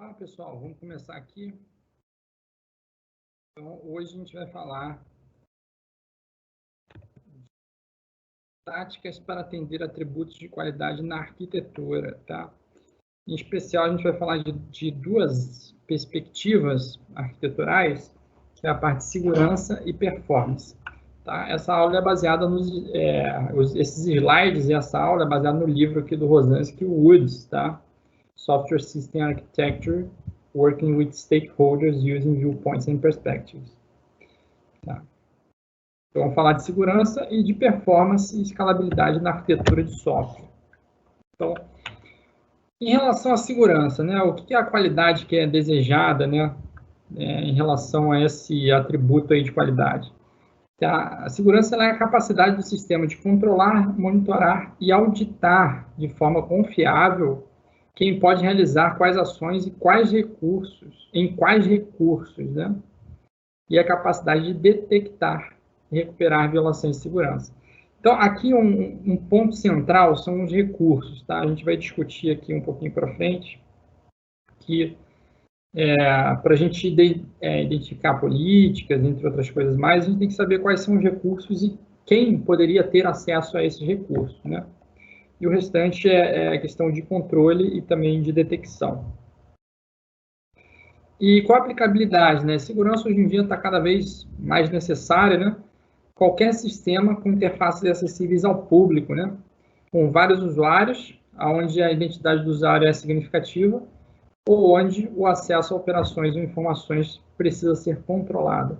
Fala pessoal, vamos começar aqui. Então, hoje a gente vai falar de táticas para atender atributos de qualidade na arquitetura, tá? Em especial, a gente vai falar de duas perspectivas arquiteturais, que é a parte de segurança e performance. Tá? Essa aula é baseada esses slides e essa aula é baseada no livro aqui do Rosansky Woods, tá? Software System Architecture, Working with Stakeholders Using Viewpoints and Perspectives. Tá? Então, vamos falar de segurança e de performance e escalabilidade na arquitetura de software. Então, em relação à segurança, né, o que é a qualidade que é desejada, né, em relação a esse atributo aí de qualidade? A segurança é a capacidade do sistema de controlar, monitorar e auditar de forma confiável quem pode realizar quais ações e quais recursos, né? E a capacidade de detectar e recuperar violações de segurança. Então, aqui um ponto central são os recursos, tá? A gente vai discutir aqui um pouquinho para frente, que para a gente identificar políticas, entre outras coisas mais, a gente tem que saber quais são os recursos e quem poderia ter acesso a esses recursos, né? E o restante é questão de controle e também de detecção. E com a aplicabilidade, né? Segurança hoje em dia está cada vez mais necessária, né? Qualquer sistema com interfaces acessíveis ao público, né? Com vários usuários, onde a identidade do usuário é significativa, ou onde o acesso a operações ou informações precisa ser controlado.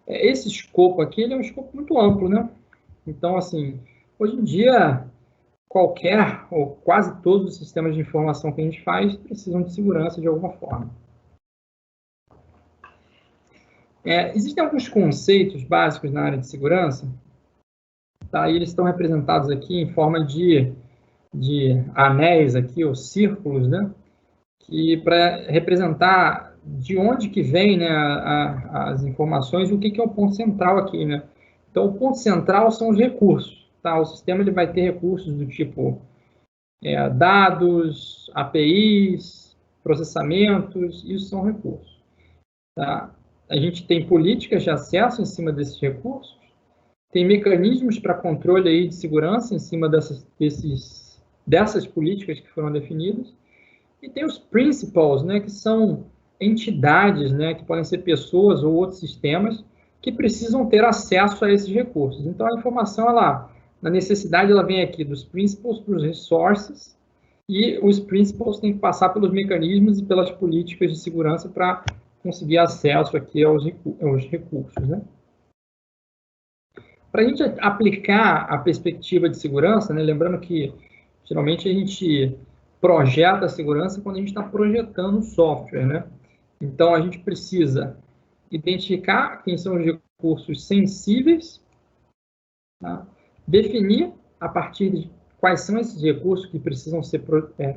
Esse escopo aqui ele é um escopo muito amplo, né? Então, assim, hoje em dia, qualquer ou quase todos os sistemas de informação que a gente faz precisam de segurança de alguma forma. Existem alguns conceitos básicos na área de segurança, tá? E eles estão representados aqui em forma de anéis aqui, ou círculos, né? Que para representar de onde que vem, né, as informações e o que é o ponto central aqui, né? Então, o ponto central são os recursos, tá? O sistema ele vai ter recursos do tipo dados, APIs, processamentos, isso são recursos, tá? A gente tem políticas de acesso em cima desses recursos, tem mecanismos para controle aí de segurança em cima dessas políticas que foram definidas, e tem os principals, né, que são entidades, né, que podem ser pessoas ou outros sistemas, que precisam ter acesso a esses recursos. Então, a informação, na necessidade, ela vem aqui dos principals para os resources, e os principals têm que passar pelos mecanismos e pelas políticas de segurança para conseguir acesso aqui aos recursos, né? Para a gente aplicar a perspectiva de segurança, né, lembrando que, geralmente, a gente projeta a segurança quando a gente está projetando o software, né? Então, a gente precisa identificar quem são os recursos sensíveis, tá? Definir a partir de quais são esses recursos que precisam ser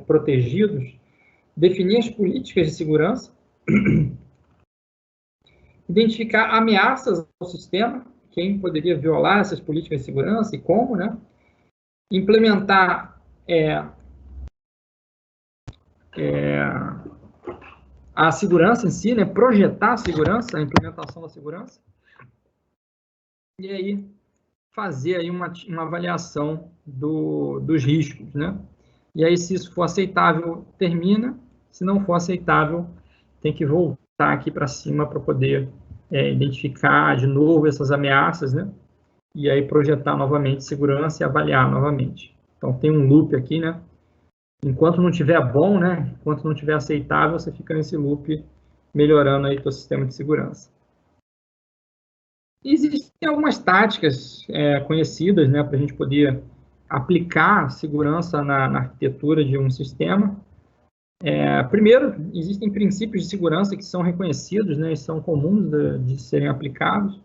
protegidos, definir as políticas de segurança, identificar ameaças ao sistema, quem poderia violar essas políticas de segurança e como, né? Implementar a segurança em si, né? Projetar a segurança, a implementação da segurança, e aí fazer aí uma avaliação dos riscos, né? E aí, se isso for aceitável, termina. Se não for aceitável, tem que voltar aqui para cima para poder identificar de novo essas ameaças, né? E aí projetar novamente segurança e avaliar novamente. Então, tem um loop aqui, né? Enquanto não tiver bom, né? Enquanto não tiver aceitável, você fica nesse loop melhorando aí o seu sistema de segurança. Existem algumas táticas conhecidas, né, para a gente poder aplicar segurança na arquitetura de um sistema. Primeiro, existem princípios de segurança que são reconhecidos, né, e são comuns de serem aplicados.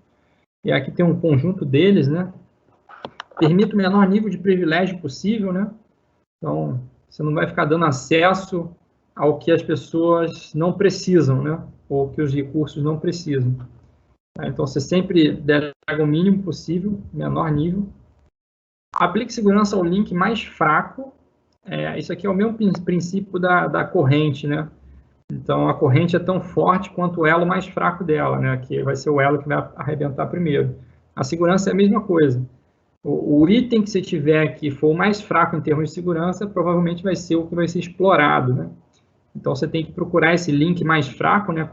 E aqui tem um conjunto deles, né? Permite o menor nível de privilégio possível, né? Então, você não vai ficar dando acesso ao que as pessoas não precisam, né? Ou que os recursos não precisam. Então, você sempre delega o mínimo possível, menor nível. Aplique segurança ao link mais fraco. Isso aqui é o mesmo princípio da corrente, né? Então, a corrente é tão forte quanto o elo mais fraco dela, né? Que vai ser o elo que vai arrebentar primeiro. A segurança é a mesma coisa. O item que você tiver que for o mais fraco em termos de segurança, provavelmente vai ser o que vai ser explorado, né? Então, você tem que procurar esse link mais fraco, né?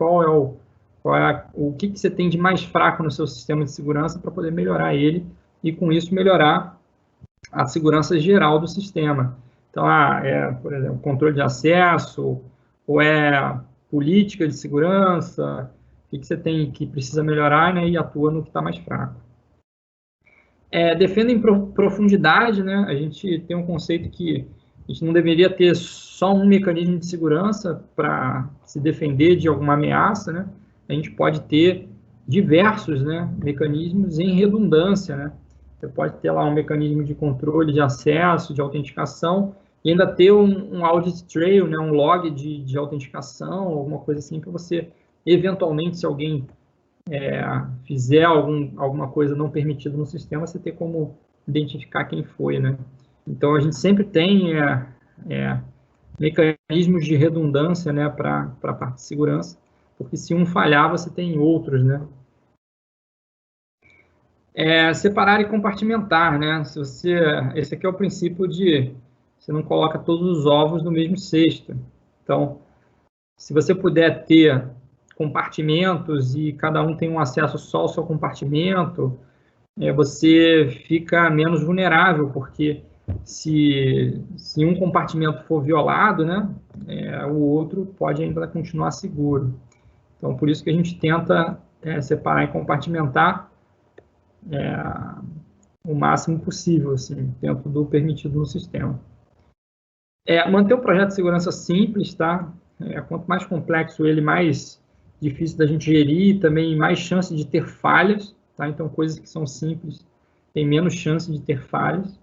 O que você tem de mais fraco no seu sistema de segurança para poder melhorar ele e, com isso, melhorar a segurança geral do sistema. Então, por exemplo, controle de acesso, ou é política de segurança, o que você tem que precisa melhorar, né? E atua no que está mais fraco. Defenda em profundidade, né? A gente tem um conceito que a gente não deveria ter só um mecanismo de segurança para se defender de alguma ameaça, né? A gente pode ter diversos, né, mecanismos em redundância, né? Você pode ter lá um mecanismo de controle de acesso, de autenticação, e ainda ter um audit trail, né, um log de autenticação, alguma coisa assim, para você, eventualmente, se alguém fizer alguma coisa não permitida no sistema, você ter como identificar quem foi, né? Então, a gente sempre tem mecanismos de redundância, né, para a parte de segurança, porque se um falhar, você tem outros, né? Separar e compartimentar, né? Esse aqui é o princípio de você não coloca todos os ovos no mesmo cesto. Então, se você puder ter compartimentos e cada um tem um acesso só ao seu compartimento, você fica menos vulnerável, porque se um compartimento for violado, né, o outro pode ainda continuar seguro. Então, por isso que a gente tenta separar e compartimentar o máximo possível, assim, dentro do permitido no sistema. Manter o projeto de segurança simples, tá? Quanto mais complexo ele, mais difícil da gente gerir, também mais chance de ter falhas, tá? Então, coisas que são simples têm menos chance de ter falhas.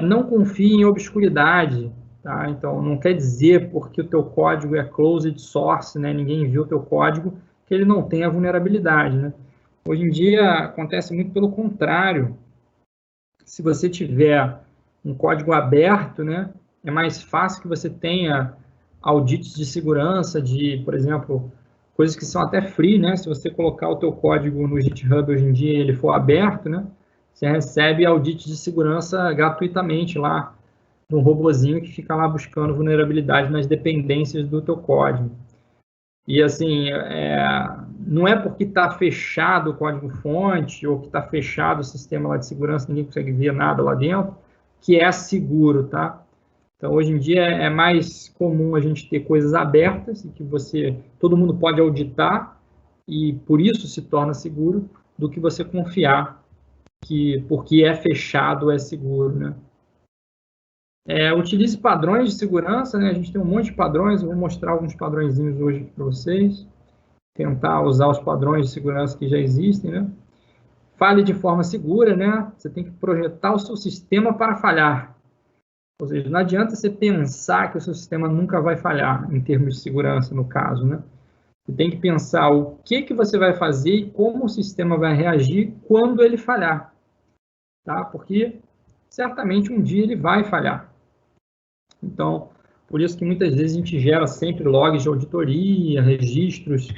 Não confie em obscuridade, tá? Então, não quer dizer porque o teu código é closed source, né? Ninguém viu o teu código, que ele não tem a vulnerabilidade, né? Hoje em dia, acontece muito pelo contrário. Se você tiver um código aberto, né, é mais fácil que você tenha audits de segurança, por exemplo, coisas que são até free, né? Se você colocar o teu código no GitHub hoje em dia e ele for aberto, né, você recebe audits de segurança gratuitamente lá, de um robozinho que fica lá buscando vulnerabilidade nas dependências do teu código. E, assim, não é porque está fechado o código-fonte ou que está fechado o sistema lá de segurança, ninguém consegue ver nada lá dentro, que é seguro, tá? Então, hoje em dia, é mais comum a gente ter coisas abertas e que todo mundo pode auditar e, por isso, se torna seguro, do que você confiar que, porque é fechado, é seguro, né? Utilize padrões de segurança, né? A gente tem um monte de padrões, eu vou mostrar alguns padrõezinhos hoje para vocês. Tentar usar os padrões de segurança que já existem, né? Fale de forma segura, né? Você tem que projetar o seu sistema para falhar. Ou seja, não adianta você pensar que o seu sistema nunca vai falhar, em termos de segurança, no caso, né? Você tem que pensar o que você vai fazer e como o sistema vai reagir quando ele falhar, tá? Porque certamente um dia ele vai falhar. Então, por isso que muitas vezes a gente gera sempre logs de auditoria, registros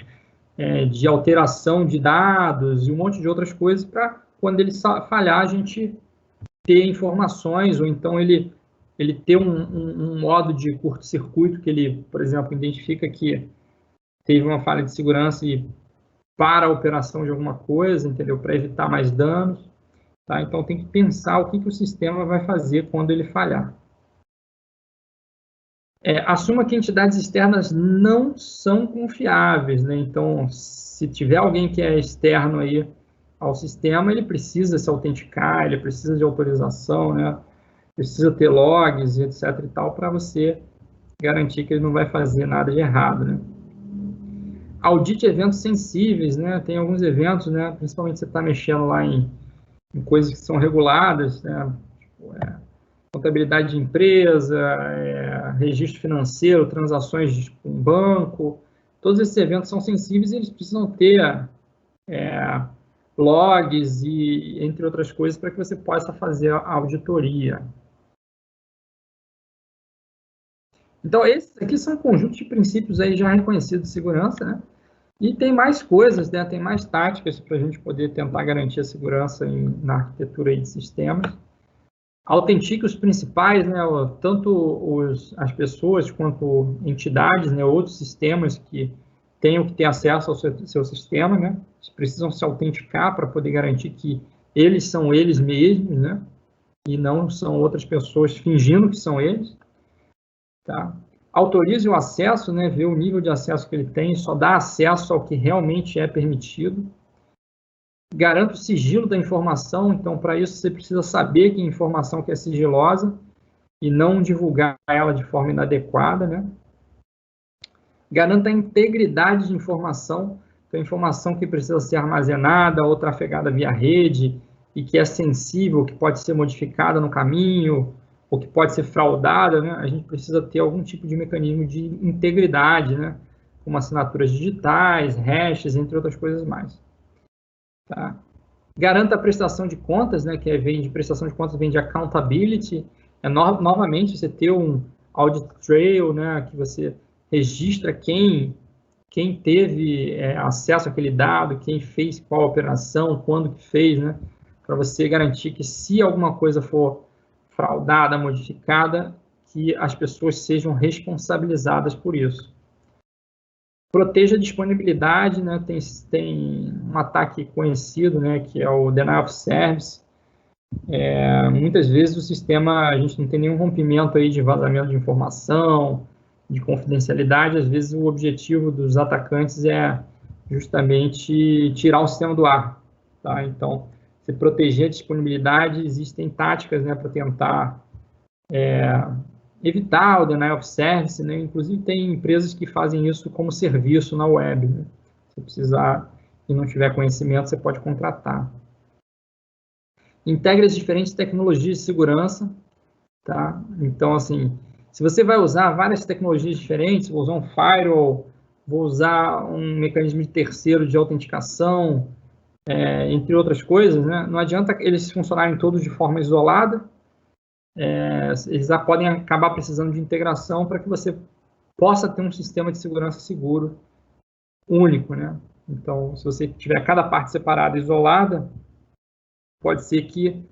de alteração de dados e um monte de outras coisas para, quando ele falhar, a gente ter informações, ou então ele ter um modo de curto-circuito que ele, por exemplo, identifica que teve uma falha de segurança e para a operação de alguma coisa, entendeu? Para evitar mais danos. Tá? Então, tem que pensar o que o sistema vai fazer quando ele falhar. Assuma que entidades externas não são confiáveis, né? Então, se tiver alguém que é externo aí ao sistema, ele precisa se autenticar, ele precisa de autorização, né? Precisa ter logs, etc. e tal, para você garantir que ele não vai fazer nada de errado, né? Audite eventos sensíveis, né? Tem alguns eventos, né? Principalmente se você está mexendo lá em coisas que são reguladas, né? Contabilidade de empresa, registro financeiro, transações com banco, todos esses eventos são sensíveis e eles precisam ter logs e entre outras coisas para que você possa fazer a auditoria. Então, esses aqui são um conjunto de princípios aí já reconhecidos de segurança, né? E tem mais coisas, né? Tem mais táticas para a gente poder tentar garantir a segurança na arquitetura aí de sistemas. Autentique os principais, né? Tanto as pessoas quanto entidades, né? Outros sistemas que tenham que ter acesso ao seu sistema, né? Eles precisam se autenticar para poder garantir que eles são eles mesmos, né? E não são outras pessoas fingindo que são eles. Tá? Autorize o acesso, né? Ver o nível de acesso que ele tem, só dá acesso ao que realmente é permitido. Garanta o sigilo da informação, então, para isso, você precisa saber que informação que é sigilosa e não divulgar ela de forma inadequada, né? Garanta a integridade de informação, então, informação que precisa ser armazenada ou trafegada via rede e que é sensível, que pode ser modificada no caminho, ou que pode ser fraudada, né? A gente precisa ter algum tipo de mecanismo de integridade, né? Como assinaturas digitais, hashes, entre outras coisas mais. Tá? Garanta a prestação de contas, né? Que vem de prestação de contas, vem de accountability. Novamente, você ter um audit trail, né? Que você registra quem teve acesso àquele dado, quem fez qual operação, quando que fez, né? Para você garantir que se alguma coisa for fraudada, modificada, que as pessoas sejam responsabilizadas por isso. Proteja a disponibilidade, né? Tem um ataque conhecido, né? Que é o Denial of Service. Muitas vezes o sistema, a gente não tem nenhum rompimento aí de vazamento de informação, de confidencialidade. Às vezes o objetivo dos atacantes é justamente tirar o sistema do ar. Tá? Então, se proteger a disponibilidade, existem táticas, né, para tentar evitar o denial of service, né? Inclusive tem empresas que fazem isso como serviço na web, né? Se precisar e não tiver conhecimento, você pode contratar. Integre as diferentes tecnologias de segurança, tá? Então, assim, se você vai usar várias tecnologias diferentes, vou usar um firewall, vou usar um mecanismo de terceiro de autenticação, entre outras coisas, né? Não adianta eles funcionarem todos de forma isolada, eles já podem acabar precisando de integração para que você possa ter um sistema de segurança seguro único, né? Então, se você tiver cada parte separada, isolada, pode ser que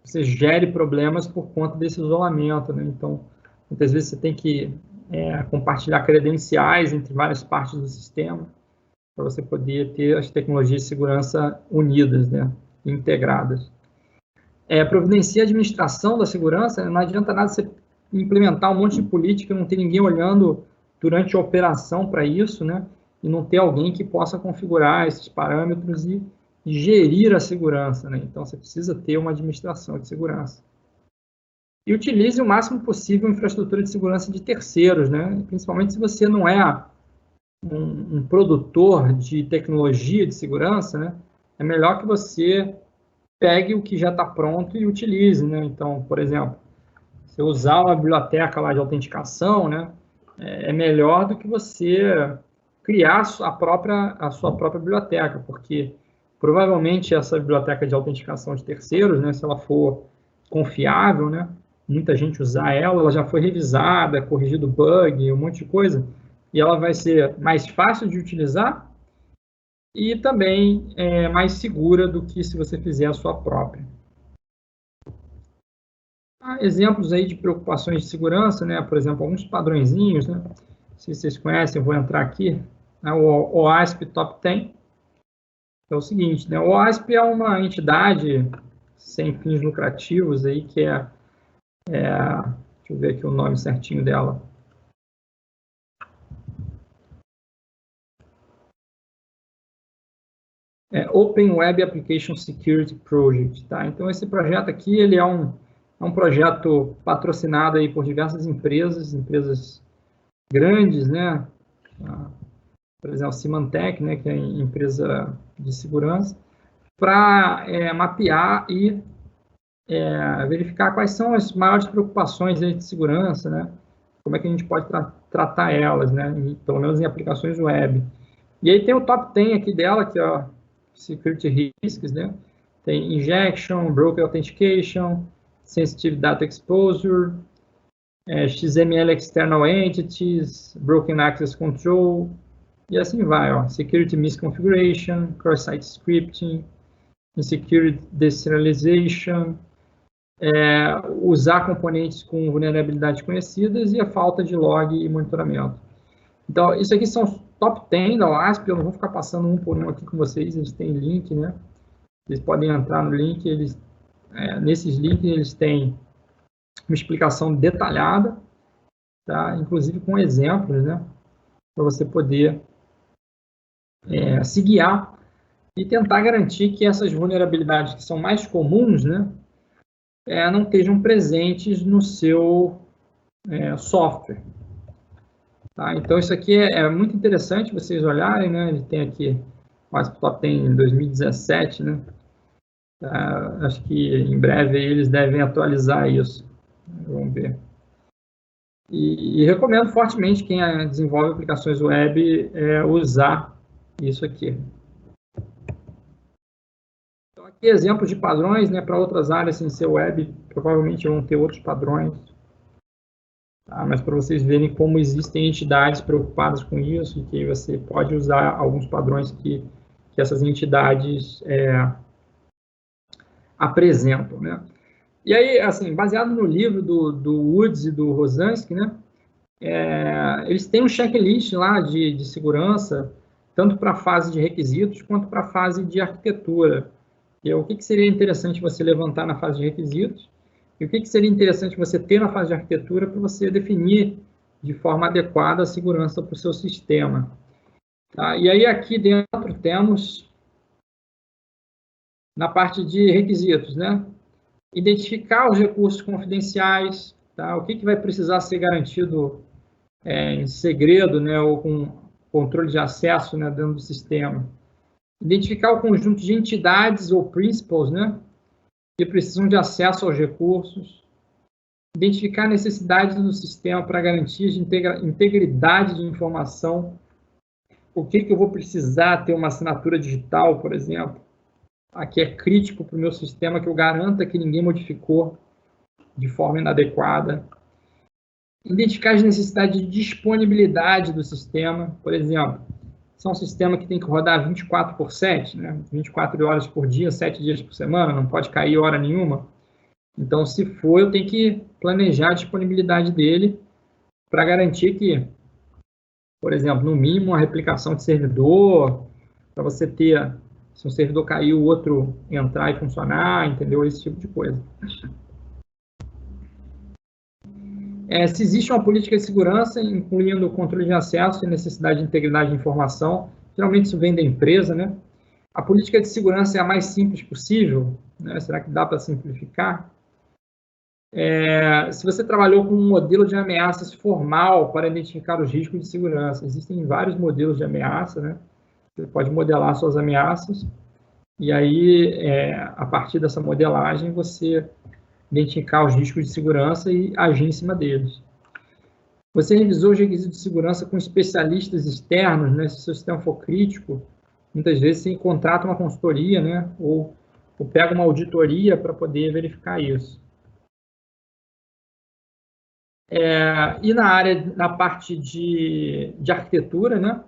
você gere problemas por conta desse isolamento, né? Então, muitas vezes você tem que compartilhar credenciais entre várias partes do sistema para você poder ter as tecnologias de segurança unidas, né? Integradas. Providencia a administração da segurança, não adianta nada você implementar um monte de política, não ter ninguém olhando durante a operação para isso, né? E não ter alguém que possa configurar esses parâmetros e gerir a segurança, né? Então, você precisa ter uma administração de segurança. E utilize o máximo possível a infraestrutura de segurança de terceiros, né? Principalmente se você não é um produtor de tecnologia de segurança, né? É melhor que você pegue o que já está pronto e utilize, né? Então, por exemplo, se usar uma biblioteca lá de autenticação, né? É melhor do que você criar a sua própria biblioteca, porque provavelmente essa biblioteca de autenticação de terceiros, né? Se ela for confiável, né? Muita gente usar ela já foi revisada, corrigido bug, um monte de coisa, e ela vai ser mais fácil de utilizar e também mais segura do que se você fizer a sua própria. Há exemplos aí de preocupações de segurança, né? Por exemplo, alguns padrõezinhos, né? Se vocês conhecem, eu vou entrar aqui, né? O OASP Top 10. É o seguinte, né? O OASP é uma entidade sem fins lucrativos aí que deixa eu ver aqui o nome certinho dela. Open Web Application Security Project, tá? Então, esse projeto aqui, ele é um projeto patrocinado aí por diversas empresas grandes, né? Por exemplo, Symantec, né, que é a empresa de segurança, para mapear e verificar quais são as maiores preocupações de segurança, né? Como é que a gente pode tratar elas, né? Pelo menos em aplicações web. E aí tem o top 10 aqui dela, que é Security Risks, né? Tem Injection, Broker Authentication, Sensitive Data Exposure, XML External Entities, Broken Access Control, e assim vai, ó. Security Misconfiguration, Cross-Site Scripting, Insecurity Deserialization, usar componentes com vulnerabilidades conhecidas e a falta de log e monitoramento. Então, isso aqui são os top 10 da OASP, eu não vou ficar passando um por um aqui com vocês, eles têm link, né? Vocês podem entrar no link, nesses links eles têm uma explicação detalhada, tá? Inclusive com exemplos, né? Para você poder se guiar e tentar garantir que essas vulnerabilidades que são mais comuns, né? Não estejam presentes no seu software. Tá? Então, isso aqui é muito interessante vocês olharem, né? Ele tem aqui, o OASP Top tem em 2017, né? Acho que em breve eles devem atualizar isso. Vamos ver. E recomendo fortemente quem desenvolve aplicações web usar isso aqui. Então, aqui exemplos de padrões, né? Para outras áreas sem ser web, provavelmente vão ter outros padrões. Tá? Mas para vocês verem como existem entidades preocupadas com isso, e que você pode usar alguns padrões que essas entidades apresentam, né? E aí, assim, baseado no livro do Woods e do Rosansky, né? Eles têm um checklist lá de segurança, tanto para a fase de requisitos quanto para a fase de arquitetura. E o que seria interessante você levantar na fase de requisitos e o que seria interessante você ter na fase de arquitetura para você definir de forma adequada a segurança para o seu sistema. Tá? E aí aqui dentro temos, na parte de requisitos, né? Identificar os recursos confidenciais, tá? O que vai precisar ser garantido em segredo, né? Ou com controle de acesso, né? Dentro do sistema. Identificar o conjunto de entidades ou principals, né? Que precisam de acesso aos recursos, identificar necessidades do sistema para garantir de integridade de informação, o que eu vou precisar ter uma assinatura digital, por exemplo, aqui é crítico para o meu sistema, que eu garanta que ninguém modificou de forma inadequada, identificar as necessidades de disponibilidade do sistema, por exemplo, se é um sistema que tem que rodar 24/7, né? 24 horas por dia, 7 dias por semana, não pode cair hora nenhuma. Então, se for, eu tenho que planejar a disponibilidade dele para garantir que, por exemplo, no mínimo, uma replicação de servidor, para você ter, se um servidor cair, o outro entrar e funcionar, entendeu? Esse tipo de coisa. Se existe uma política de segurança, incluindo o controle de acesso e necessidade de integridade de informação, geralmente isso vem da empresa, né? A política de segurança é a mais simples possível, né? Será que dá para simplificar? Se você trabalhou com um modelo de ameaças formal para identificar os riscos de segurança, existem vários modelos de ameaça, né? Você pode modelar suas ameaças, e aí, a partir dessa modelagem, você identificar os riscos de segurança e agir em cima deles. Você revisou os requisitos de segurança com especialistas externos, né? Se o seu sistema for crítico, muitas vezes você contrata uma consultoria, né? Ou pega uma auditoria para poder verificar isso. E na parte de arquitetura, né?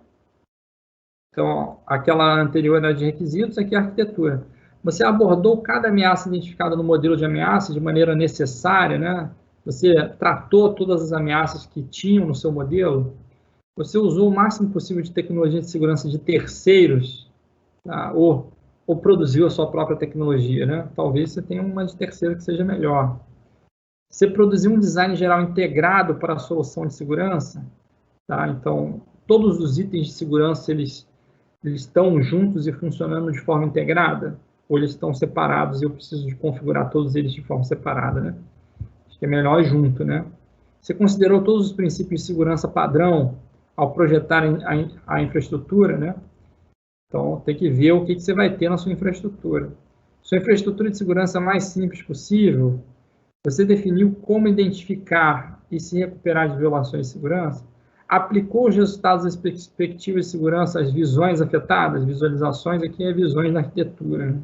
Então, aquela anterior era de requisitos, aqui é a arquitetura. Você abordou cada ameaça identificada no modelo de ameaça de maneira necessária, né? Você tratou todas as ameaças que tinham no seu modelo? Você usou o máximo possível de tecnologia de segurança de terceiros? Tá? Ou produziu a sua própria tecnologia, né? Talvez você tenha uma de terceiro que seja melhor. Você produziu um design geral integrado para a solução de segurança? Tá? Então, todos os itens de segurança, eles estão juntos e funcionando de forma integrada? Ou eles estão separados e eu preciso de configurar todos eles de forma separada, né? Acho que é melhor junto, né? Você considerou todos os princípios de segurança padrão ao projetar a infraestrutura, né? Então, tem que ver o que você vai ter na sua infraestrutura. Sua infraestrutura de segurança mais simples possível, você definiu como identificar e se recuperar de violações de segurança? Aplicou os resultados das perspectivas de segurança às visões afetadas? Visualizações aqui é visões na arquitetura, né?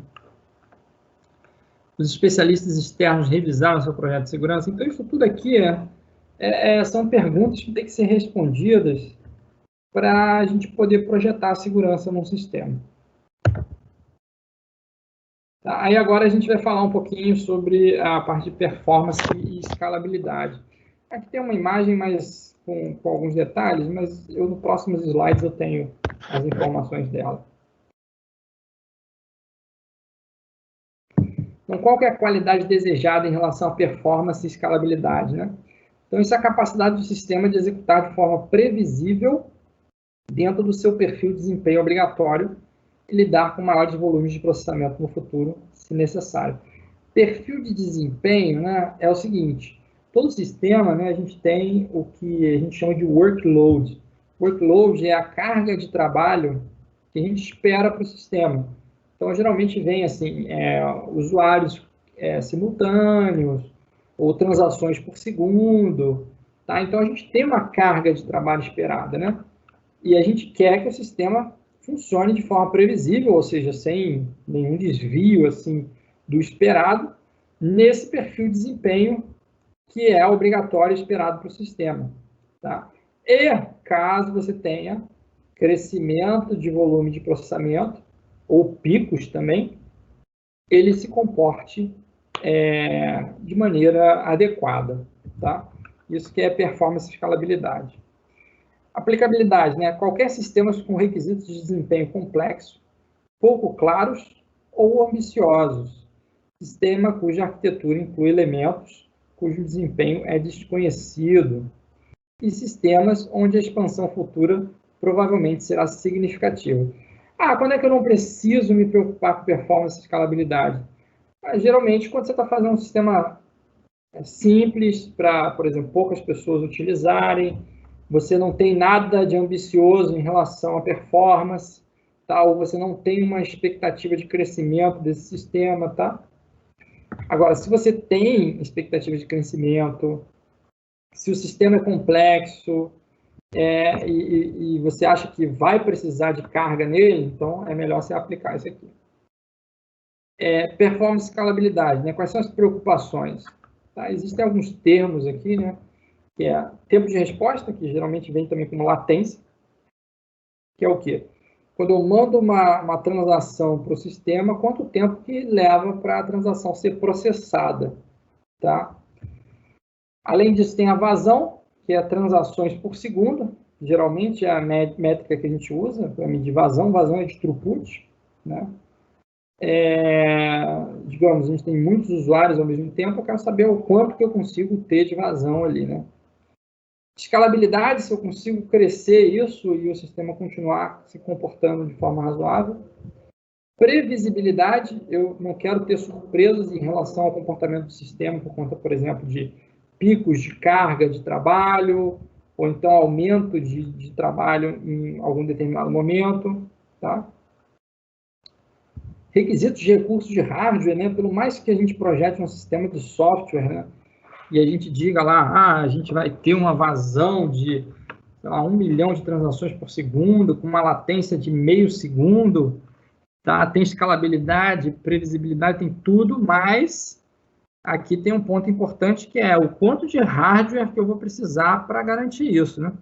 Os especialistas externos revisaram seu projeto de segurança. Então, isso tudo aqui São perguntas que têm que ser respondidas para a gente poder projetar a segurança num sistema. Tá? Aí agora a gente vai falar um pouquinho sobre a parte de performance e escalabilidade. Aqui tem uma imagem mais com alguns detalhes, mas nos próximos slides eu tenho as informações dela. Então, qual que é a qualidade desejada em relação à performance e escalabilidade, né? Então, isso é a capacidade do sistema de executar de forma previsível dentro do seu perfil de desempenho obrigatório e lidar com maiores volumes de processamento no futuro, se necessário. Perfil de desempenho, né, é o seguinte: todo sistema, né, a gente tem o que a gente chama de workload. Workload é a carga de trabalho que a gente espera para o sistema. Então, geralmente vem assim, usuários simultâneos ou transações por segundo. Tá? Então, a gente tem uma carga de trabalho esperada, né? E a gente quer que o sistema funcione de forma previsível, ou seja, sem nenhum desvio assim, do esperado, nesse perfil de desempenho que é obrigatório e esperado para o sistema. Tá? E caso você tenha crescimento de volume de processamento, ou picos também, ele se comporte de maneira adequada. Tá? Isso que é performance e escalabilidade. Aplicabilidade, né? Qualquer sistema com requisitos de desempenho complexo, pouco claros ou ambiciosos. Sistema cuja arquitetura inclui elementos cujo desempenho é desconhecido. E sistemas onde a expansão futura provavelmente será significativa. Quando é que eu não preciso me preocupar com performance e escalabilidade? Geralmente, quando você está fazendo um sistema simples para, por exemplo, poucas pessoas utilizarem, você não tem nada de ambicioso em relação à performance, tá? Ou você não tem uma expectativa de crescimento desse sistema, tá? Agora, se você tem expectativa de crescimento, se o sistema é complexo e você acha que vai precisar de carga nele, então é melhor você aplicar isso aqui. Performance e escalabilidade, né? Quais são as preocupações? Tá? Existem alguns termos aqui, né? Que é tempo de resposta, que geralmente vem também como latência, que é o quê? Quando eu mando uma transação para o sistema, quanto tempo que leva para a transação ser processada, tá? Além disso, tem a vazão, que é transações por segundo, geralmente é a métrica que a gente usa para medir vazão. Vazão é de throughput, né? Digamos, a gente tem muitos usuários ao mesmo tempo, eu quero saber o quanto que eu consigo ter de vazão ali, né? Escalabilidade, se eu consigo crescer isso e o sistema continuar se comportando de forma razoável. Previsibilidade, eu não quero ter surpresas em relação ao comportamento do sistema por conta, por exemplo, de picos de carga de trabalho ou então aumento de trabalho em algum determinado momento. Tá? Requisitos de recursos de hardware, né? Pelo mais que a gente projete um sistema de software, né? E a gente diga lá, a gente vai ter uma vazão de, sei lá, 1 milhão de transações por segundo, com uma latência de meio segundo, tá? Tem escalabilidade, previsibilidade, tem tudo, mas aqui tem um ponto importante que é o quanto de hardware que eu vou precisar para garantir isso, né?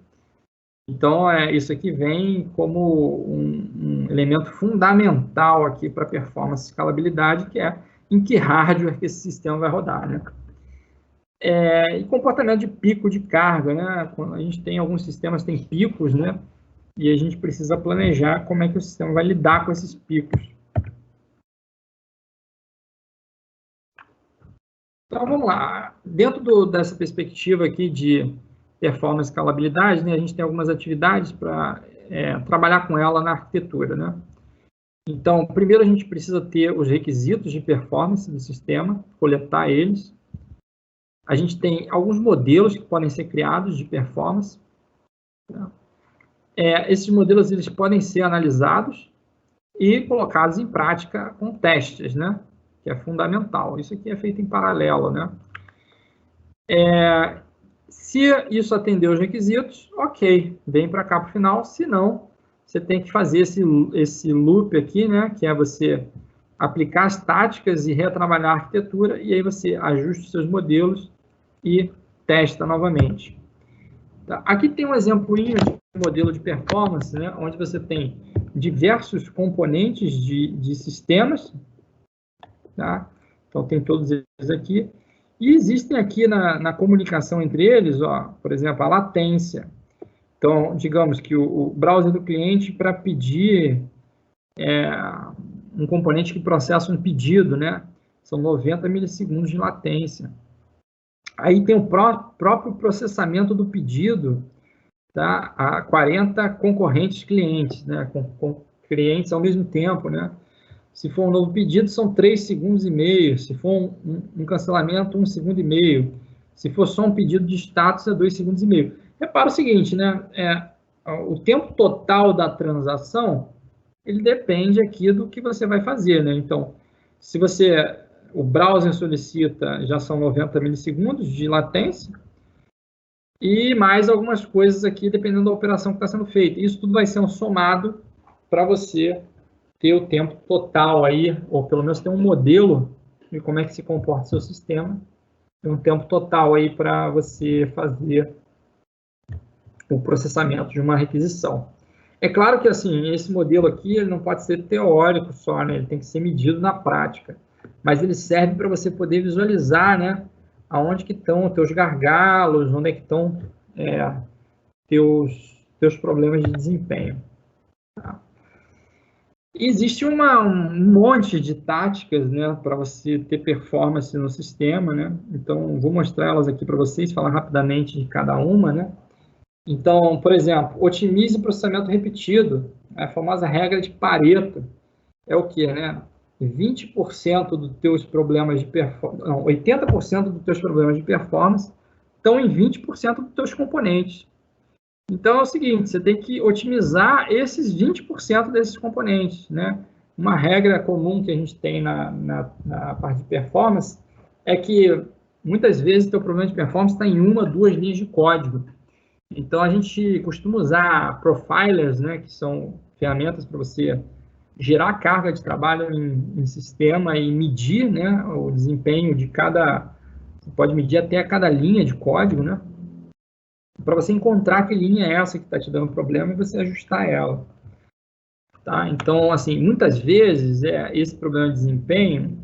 Então, isso aqui vem como um elemento fundamental aqui para performance e escalabilidade, que é em que hardware que esse sistema vai rodar, né? E comportamento de pico de carga, né? Quando a gente tem alguns sistemas que têm picos, né? E a gente precisa planejar como é que o sistema vai lidar com esses picos. Então, vamos lá. Dentro dessa perspectiva aqui de performance e escalabilidade, né? A gente tem algumas atividades para trabalhar com ela na arquitetura, né? Então, primeiro a gente precisa ter os requisitos de performance do sistema, coletar eles. A gente tem alguns modelos que podem ser criados de performance. Esses modelos eles podem ser analisados e colocados em prática com testes, né? Que é fundamental. Isso aqui é feito em paralelo, né? Se isso atender os requisitos, ok, vem para cá para o final. Se não, você tem que fazer esse loop aqui, né? Que é você aplicar as táticas e retrabalhar a arquitetura, e aí você ajusta os seus modelos e testa novamente. Tá? Aqui tem um exemplo de modelo de performance, né, onde você tem diversos componentes de sistemas, tá? Então, tem todos eles aqui. E existem aqui na comunicação entre eles, ó, por exemplo, a latência. Então, digamos que o browser do cliente, para pedir um componente que processa um pedido, né? São 90 milissegundos de latência. Aí tem o próprio processamento do pedido, tá? A 40 concorrentes clientes, né? Com clientes ao mesmo tempo, né? Se for um novo pedido, são 3 segundos e meio. Se for um cancelamento, 1 segundo e meio. Se for só um pedido de status, é 2 segundos e meio. Repara o seguinte, né? O tempo total da transação, ele depende aqui do que você vai fazer, né? Então, se o browser solicita, já são 90 milissegundos de latência, e mais algumas coisas aqui, dependendo da operação que está sendo feita. Isso tudo vai ser um somado para você ter o tempo total aí, ou pelo menos ter um modelo de como é que se comporta o seu sistema, tem um tempo total aí para você fazer o processamento de uma requisição. É claro que, assim, esse modelo aqui, ele não pode ser teórico só, né? Ele tem que ser medido na prática, mas ele serve para você poder visualizar, né, aonde que estão os teus gargalos, onde é que estão teus problemas de desempenho. Tá? Existe um monte de táticas, né, para você ter performance no sistema, né? Então, vou mostrar elas aqui para vocês, falar rapidamente de cada uma, né? Então, por exemplo, otimize o processamento repetido, a famosa regra de Pareto. É o que, né? 20% dos teus problemas de performance, não, 80% dos teus problemas de performance estão em 20% dos teus componentes. Então, é o seguinte, você tem que otimizar esses 20% desses componentes, né? Uma regra comum que a gente tem na parte de performance é que, muitas vezes, o teu problema de performance está em 1 ou 2 linhas de código. Então, a gente costuma usar profilers, né? Que são ferramentas para você gerar carga de trabalho em sistema e medir, né, o desempenho de cada... Você pode medir até cada linha de código, né? Para você encontrar que linha é essa que está te dando problema e você ajustar ela. Tá? Então, assim, muitas vezes esse problema de desempenho,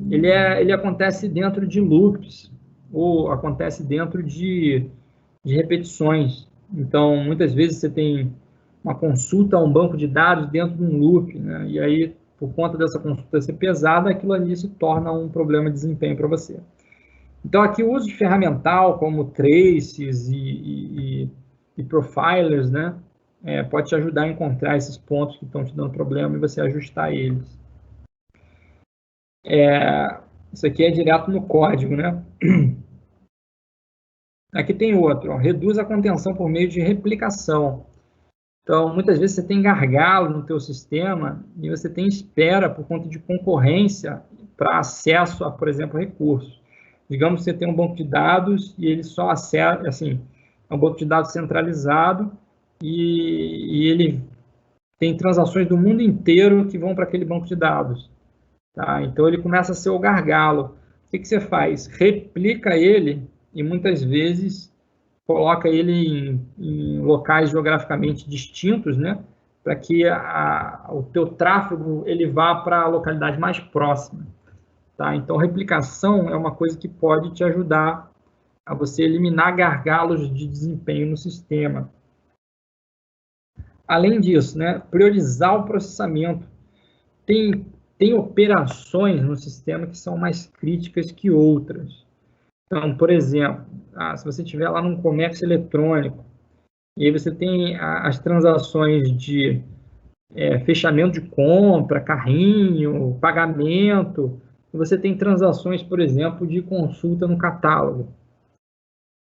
ele acontece dentro de loops, ou acontece dentro de repetições. Então, muitas vezes você tem uma consulta a um banco de dados dentro de um loop, né? E aí, por conta dessa consulta ser pesada, aquilo ali se torna um problema de desempenho para você. Então, aqui o uso de ferramental, como traces e profilers, né, pode te ajudar a encontrar esses pontos que estão te dando problema e você ajustar eles. Isso aqui é direto no código, né? Aqui tem outro, ó, reduz a contenção por meio de replicação. Então, muitas vezes você tem gargalo no teu sistema e você tem espera por conta de concorrência para acesso a, por exemplo, recursos. Digamos que você tem um banco de dados e ele só acessa, assim, é um banco de dados centralizado e ele tem transações do mundo inteiro que vão para aquele banco de dados. Tá? Então, ele começa a ser o gargalo. O que você faz? Replica ele e muitas vezes coloca ele em locais geograficamente distintos, né? Para que o teu tráfego ele vá para a localidade mais próxima. Tá? Então, replicação é uma coisa que pode te ajudar a você eliminar gargalos de desempenho no sistema. Além disso, né, priorizar o processamento. Tem operações no sistema que são mais críticas que outras. Então, por exemplo, se você estiver lá num comércio eletrônico, e aí você tem as transações de fechamento de compra, carrinho, pagamento, e você tem transações, por exemplo, de consulta no catálogo.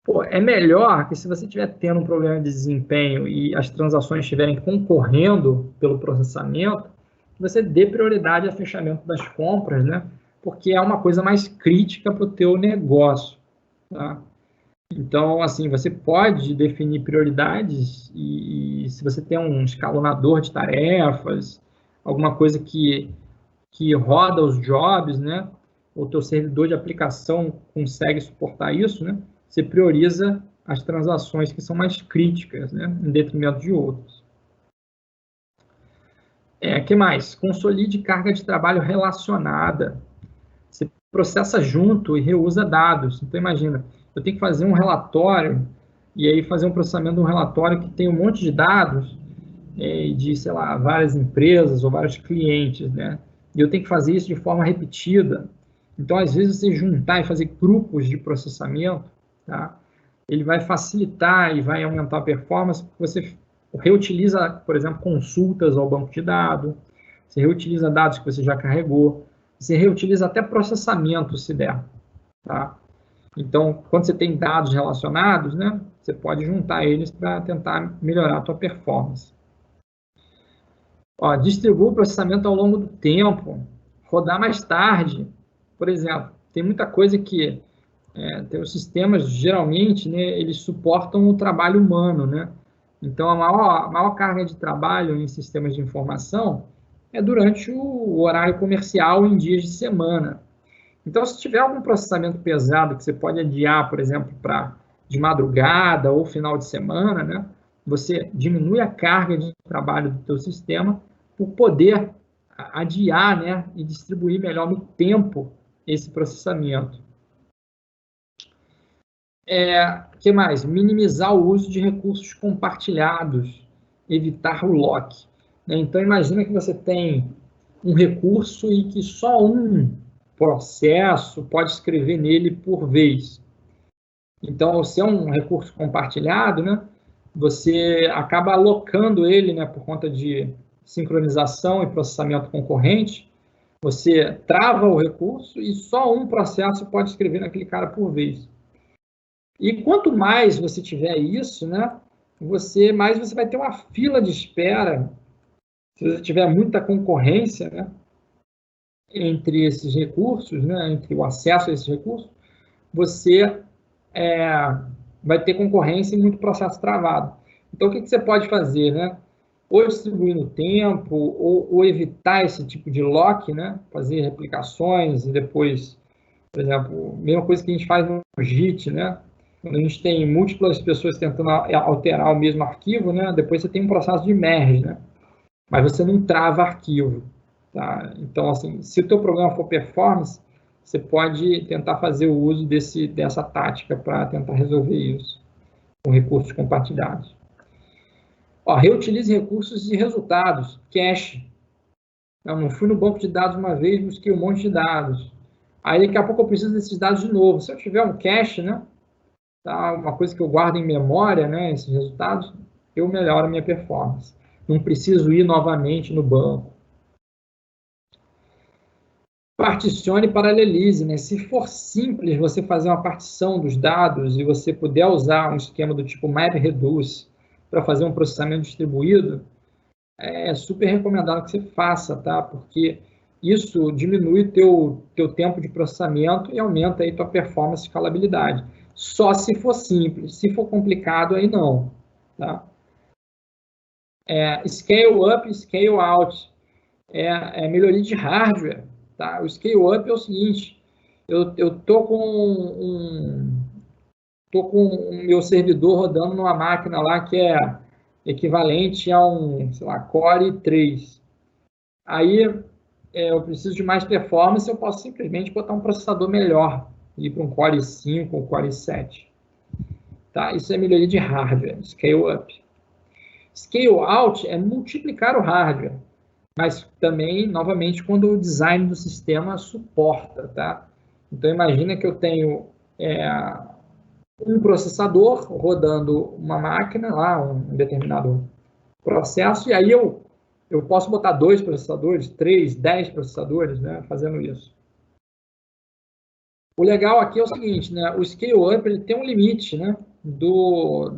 Pô, é melhor que se você estiver tendo um problema de desempenho e as transações estiverem concorrendo pelo processamento, você dê prioridade ao fechamento das compras, né? Porque é uma coisa mais crítica para o teu negócio. Tá? Então, assim, você pode definir prioridades e se você tem um escalonador de tarefas, alguma coisa que roda os jobs, né? O teu servidor de aplicação consegue suportar isso, né? você prioriza as transações que são mais críticas, né, em detrimento de outras. Que mais? Consolide carga de trabalho relacionada. Você processa junto e reusa dados. Então, imagina, eu tenho que fazer um relatório e aí fazer um processamento de um relatório que tem um monte de dados de, sei lá, várias empresas ou vários clientes, né? E eu tenho que fazer isso de forma repetida. Então, às vezes, você juntar e fazer grupos de processamento, tá? Ele vai facilitar e vai aumentar a performance, porque você reutiliza, por exemplo, consultas ao banco de dados, você reutiliza dados que você já carregou, você reutiliza até processamento, se der, tá? Então, quando você tem dados relacionados, né, você pode juntar eles para tentar melhorar a tua performance. Distribua o processamento ao longo do tempo, rodar mais tarde. Por exemplo, tem muita coisa que tem os sistemas, geralmente, né, eles suportam o trabalho humano, né? Então, a maior carga de trabalho em sistemas de informação é durante o horário comercial em dias de semana. Então, se tiver algum processamento pesado que você pode adiar, por exemplo, para de madrugada ou final de semana, né, você diminui a carga de trabalho do teu sistema por poder adiar, né, e distribuir melhor no tempo esse processamento. Que mais? Minimizar o uso de recursos compartilhados, evitar o lock. Então, imagina que você tem um recurso e que só um processo pode escrever nele por vez. Então, se é um recurso compartilhado, né, você acaba alocando ele, né, por conta de sincronização e processamento concorrente, você trava o recurso e só um processo pode escrever naquele cara por vez. E quanto mais você tiver isso, né, mais você vai ter uma fila de espera. Se você tiver muita concorrência, né, entre esses recursos, né, entre o acesso a esses recursos, você vai ter concorrência e muito processo travado. Então, o que você pode fazer, né? Ou distribuir no tempo, ou evitar esse tipo de lock, né? Fazer replicações e depois, por exemplo, mesma coisa que a gente faz no JIT, né? Quando a gente tem múltiplas pessoas tentando alterar o mesmo arquivo, né? Depois você tem um processo de merge, né? Mas você não trava arquivo, tá? Então, assim, se o teu programa for performance, você pode tentar fazer o uso dessa tática para tentar resolver isso com recursos compartilhados. Reutilize recursos e resultados, cache. Eu não fui no banco de dados uma vez, busquei um monte de dados. Aí, daqui a pouco, eu preciso desses dados de novo. Se eu tiver um cache, né, tá, uma coisa que eu guardo em memória, né, esses resultados, eu melhoro a minha performance. Não preciso ir novamente no banco. Particione e paralelize, né? Se for simples você fazer uma partição dos dados e você puder usar um esquema do tipo MapReduce para fazer um processamento distribuído, é super recomendado que você faça, tá? Porque isso diminui teu tempo de processamento e aumenta aí tua performance e escalabilidade. Só se for simples. Se for complicado, aí não, tá? Scale up, scale out. Melhoria de hardware. Tá? O scale up é o seguinte, eu tô com o meu servidor rodando numa máquina lá que é equivalente a um, sei lá, Core 3. Aí eu preciso de mais performance, eu posso simplesmente botar um processador melhor, ir para um Core 5 ou Core 7. Tá? Isso é melhoria de hardware, scale up. Scale out é multiplicar o hardware, mas também, novamente, quando o design do sistema suporta, tá? Então, imagina que eu tenho um processador rodando uma máquina, lá, um determinado processo, e aí eu posso botar 2 processadores, 3, 10 processadores, né, fazendo isso. O legal aqui é o seguinte, né, o scale-up ele tem um limite, né,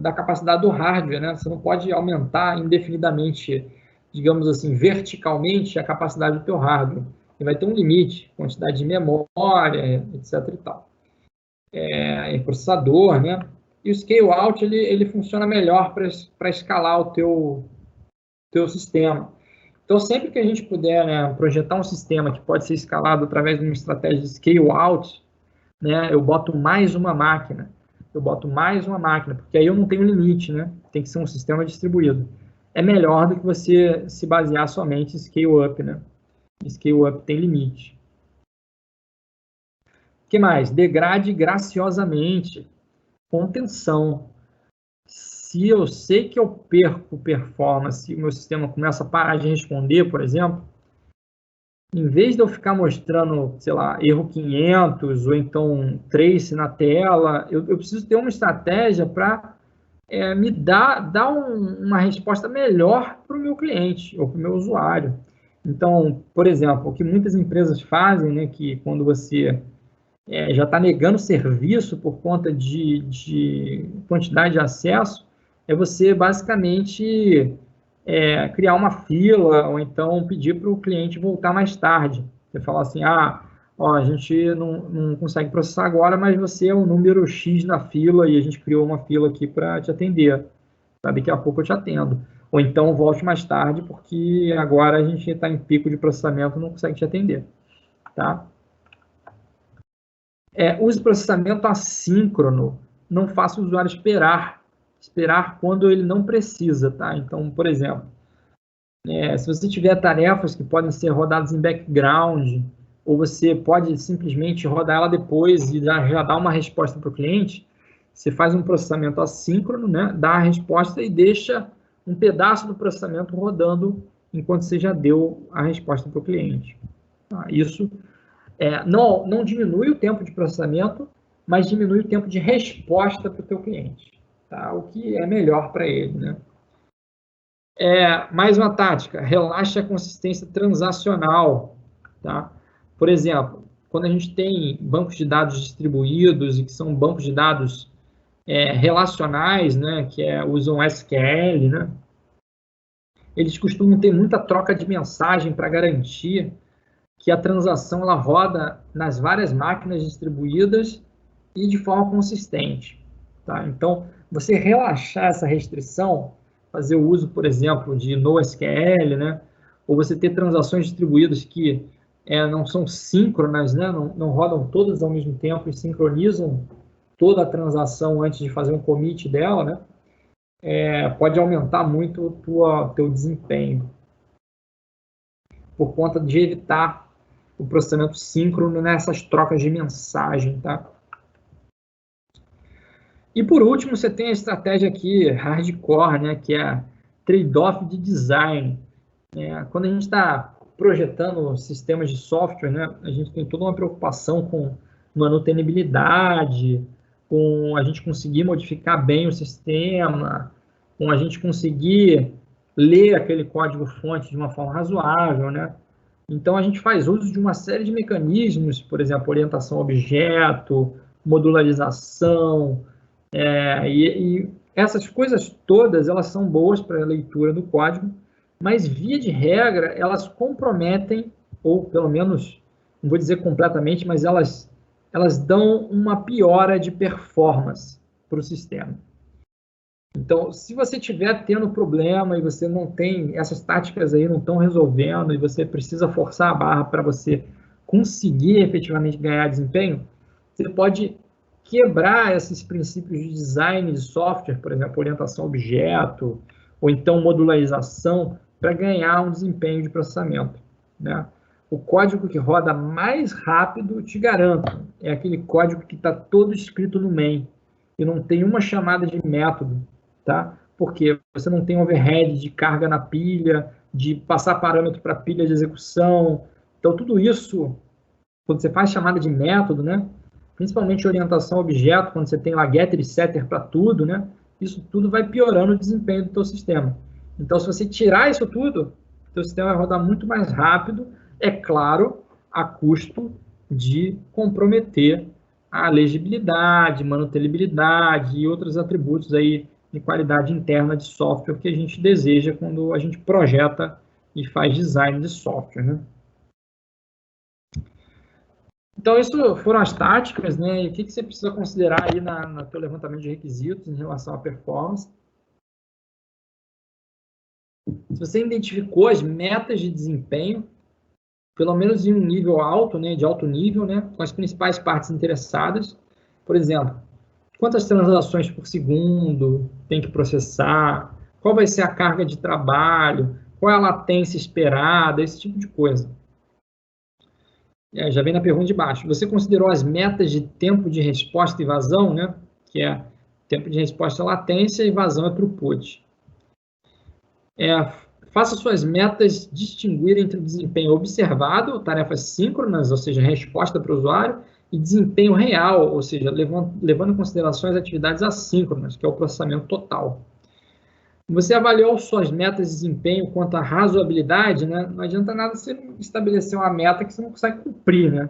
da capacidade do hardware, né? Você não pode aumentar indefinidamente, digamos assim, verticalmente a capacidade do teu hardware. Ele vai ter um limite, quantidade de memória, etc. e tal. Processador, né? E o scale out ele funciona melhor para escalar o teu sistema. Então, sempre que a gente puder, né, projetar um sistema que pode ser escalado através de uma estratégia de scale out, né, eu boto mais uma máquina. eu boto mais uma máquina, porque aí eu não tenho limite, né? Tem que ser um sistema distribuído. É melhor do que você se basear somente em scale-up, né? Scale-up tem limite. O que mais? Degrade graciosamente. Contenção. Se eu sei que eu perco performance, se o meu sistema começa a parar de responder, por exemplo, em vez de eu ficar mostrando, sei lá, erro 500 ou então trace na tela, eu preciso ter uma estratégia para me dar uma resposta melhor para o meu cliente ou para o meu usuário. Então, por exemplo, o que muitas empresas fazem, né, que quando você já está negando serviço por conta de quantidade de acesso, é você basicamente criar uma fila ou então pedir para o cliente voltar mais tarde. Você fala assim, ó, a gente não consegue processar agora, mas você é o número X na fila e a gente criou uma fila aqui para te atender. Daqui a pouco eu te atendo. Ou então volte mais tarde, porque agora a gente está em pico de processamento e não consegue te atender. Tá? Use processamento assíncrono. Não faça o usuário esperar quando ele não precisa. Tá? Então, por exemplo, se você tiver tarefas que podem ser rodadas em background, ou você pode simplesmente rodar ela depois e já dar uma resposta para o cliente, você faz um processamento assíncrono, né? Dá a resposta e deixa um pedaço do processamento rodando enquanto você já deu a resposta para o cliente. Tá? Isso não diminui o tempo de processamento, mas diminui o tempo de resposta para o teu cliente, tá? O que é melhor para ele, né? Mais uma tática, relaxa a consistência transacional, tá? Por exemplo, quando a gente tem bancos de dados distribuídos e que são bancos de dados relacionais, né, que usam SQL, né? Eles costumam ter muita troca de mensagem para garantir que a transação ela roda nas várias máquinas distribuídas e de forma consistente. Tá? Então, você relaxar essa restrição, fazer o uso, por exemplo, de NoSQL, né? Ou você ter transações distribuídas que não são síncronas, né? Não rodam todas ao mesmo tempo e sincronizam toda a transação antes de fazer um commit dela, né? Pode aumentar muito o teu desempenho, por conta de evitar o processamento síncrono nessas trocas de mensagem, tá? E por último, você tem a estratégia aqui hardcore, né, que é trade-off de design. Quando a gente está projetando sistemas de software, né, a gente tem toda uma preocupação com manutenibilidade, com a gente conseguir modificar bem o sistema, com a gente conseguir ler aquele código-fonte de uma forma razoável, né? Então, a gente faz uso de uma série de mecanismos, por exemplo, orientação a objeto, modularização, e essas coisas todas, elas são boas para a leitura do código, mas, via de regra, elas comprometem, ou pelo menos, não vou dizer completamente, mas elas dão uma piora de performance para o sistema. Então, se você estiver tendo problema e você não tem, essas táticas aí não estão resolvendo e você precisa forçar a barra para você conseguir efetivamente ganhar desempenho, você pode quebrar esses princípios de design de software, por exemplo, orientação a objeto, ou então modularização, para ganhar um desempenho de processamento, né? O código que roda mais rápido, te garanto, é aquele código que está todo escrito no main e não tem uma chamada de método, tá? Porque você não tem overhead de carga na pilha, de passar parâmetro para pilha de execução. Então, tudo isso, quando você faz chamada de método, né? Principalmente orientação a objeto, quando você tem lá getter e setter para tudo, né? Isso tudo vai piorando o desempenho do teu sistema. Então, se você tirar isso tudo, o teu sistema vai rodar muito mais rápido, é claro, a custo de comprometer a legibilidade, manutenibilidade e outros atributos aí de qualidade interna de software que a gente deseja quando a gente projeta e faz design de software, né? Então, isso foram as táticas, né? E o que você precisa considerar aí no teu levantamento de requisitos em relação à performance. Se você identificou as metas de desempenho, pelo menos em um nível alto, né, de alto nível, né, com as principais partes interessadas, por exemplo, quantas transações por segundo tem que processar, qual vai ser a carga de trabalho, qual é a latência esperada, esse tipo de coisa. Já vem na pergunta de baixo. Você considerou as metas de tempo de resposta e vazão, né? Que é tempo de resposta é latência e vazão é throughput. Faça suas metas distinguir entre o desempenho observado, tarefas síncronas, ou seja, resposta para o usuário, e desempenho real, ou seja, levando em consideração as atividades assíncronas, que é o processamento total. Você avaliou suas metas de desempenho quanto à razoabilidade, né? Não adianta nada você estabelecer uma meta que você não consegue cumprir, né?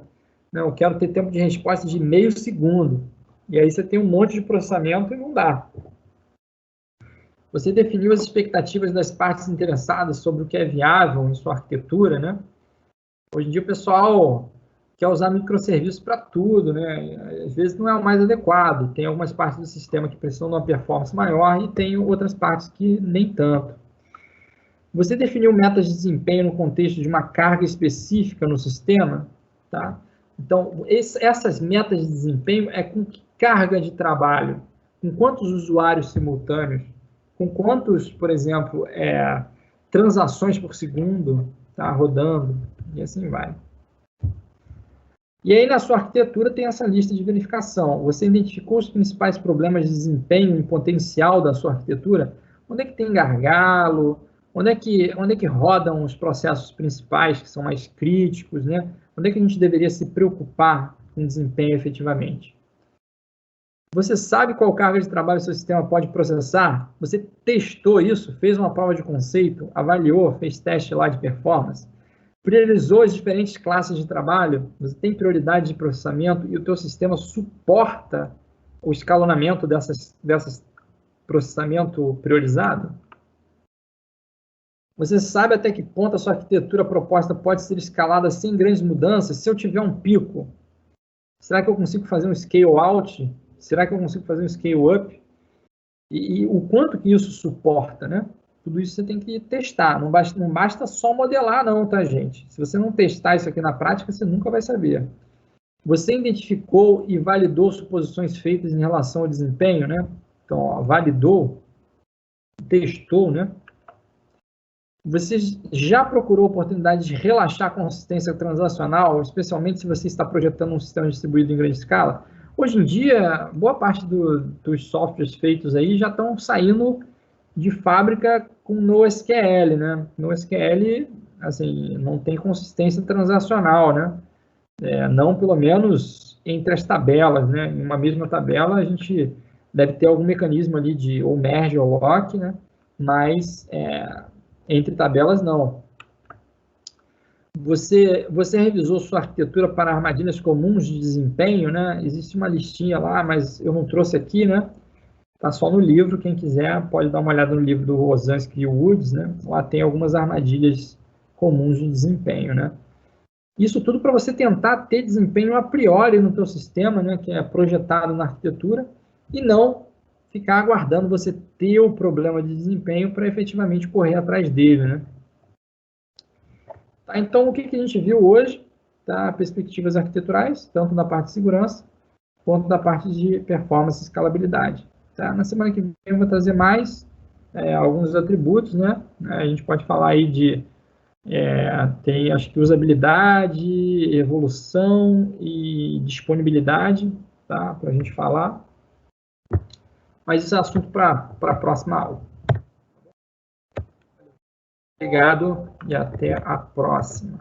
Não, eu quero ter tempo de resposta de meio segundo. E aí você tem um monte de processamento e não dá. Você definiu as expectativas das partes interessadas sobre o que é viável em sua arquitetura, né? Hoje em dia o pessoal quer usar microserviços para tudo, né? Às vezes não é o mais adequado. Tem algumas partes do sistema que precisam de uma performance maior e tem outras partes que nem tanto. Você definiu metas de desempenho no contexto de uma carga específica no sistema, tá? Então, essas metas de desempenho é com que carga de trabalho, com quantos usuários simultâneos, com quantos, por exemplo, transações por segundo tá rodando, e assim vai. E aí, na sua arquitetura, tem essa lista de verificação. Você identificou os principais problemas de desempenho em potencial da sua arquitetura? Onde é que tem gargalo? Onde é que rodam os processos principais, que são mais críticos, né? Onde é que a gente deveria se preocupar com desempenho efetivamente? Você sabe qual carga de trabalho o seu sistema pode processar? Você testou isso? Fez uma prova de conceito? Avaliou? Fez teste lá de performance? Priorizou as diferentes classes de trabalho? Você tem prioridade de processamento e o teu sistema suporta o escalonamento dessas processamento priorizado? Você sabe até que ponto a sua arquitetura proposta pode ser escalada sem grandes mudanças? Se eu tiver um pico, será que eu consigo fazer um scale out? Será que eu consigo fazer um scale up? E o quanto que isso suporta, né? Tudo isso você tem que testar. Não basta só modelar, não, tá, gente? Se você não testar isso aqui na prática, você nunca vai saber. Você identificou e validou suposições feitas em relação ao desempenho, né? Então, ó, validou, testou, né? Você já procurou oportunidade de relaxar a consistência transacional, especialmente se você está projetando um sistema distribuído em grande escala? Hoje em dia, boa parte dos softwares feitos aí já estão saindo de fábrica com NoSQL, né? NoSQL, assim, não tem consistência transacional, né? Não, pelo menos, entre as tabelas, né? Em uma mesma tabela, a gente deve ter algum mecanismo ali de ou merge ou lock, né? Mas entre tabelas, não. Você revisou sua arquitetura para armadilhas comuns de desempenho, né? Existe uma listinha lá, mas eu não trouxe aqui, né? Tá só no livro, quem quiser pode dar uma olhada no livro do Rosansky e Woods, né? Lá tem algumas armadilhas comuns de desempenho, né? Isso tudo para você tentar ter desempenho a priori no teu sistema, né? Que é projetado na arquitetura, e não ficar aguardando você ter o problema de desempenho para efetivamente correr atrás dele, né? Tá, então, o que a gente viu hoje? Tá? Perspectivas arquiteturais, tanto da parte de segurança, quanto da parte de performance e escalabilidade. Tá? Na semana que vem eu vou trazer mais alguns atributos, né? A gente pode falar aí de tem, acho que, usabilidade, evolução e disponibilidade, tá? Para a gente falar. Mas isso é assunto para a próxima aula. Obrigado e até a próxima.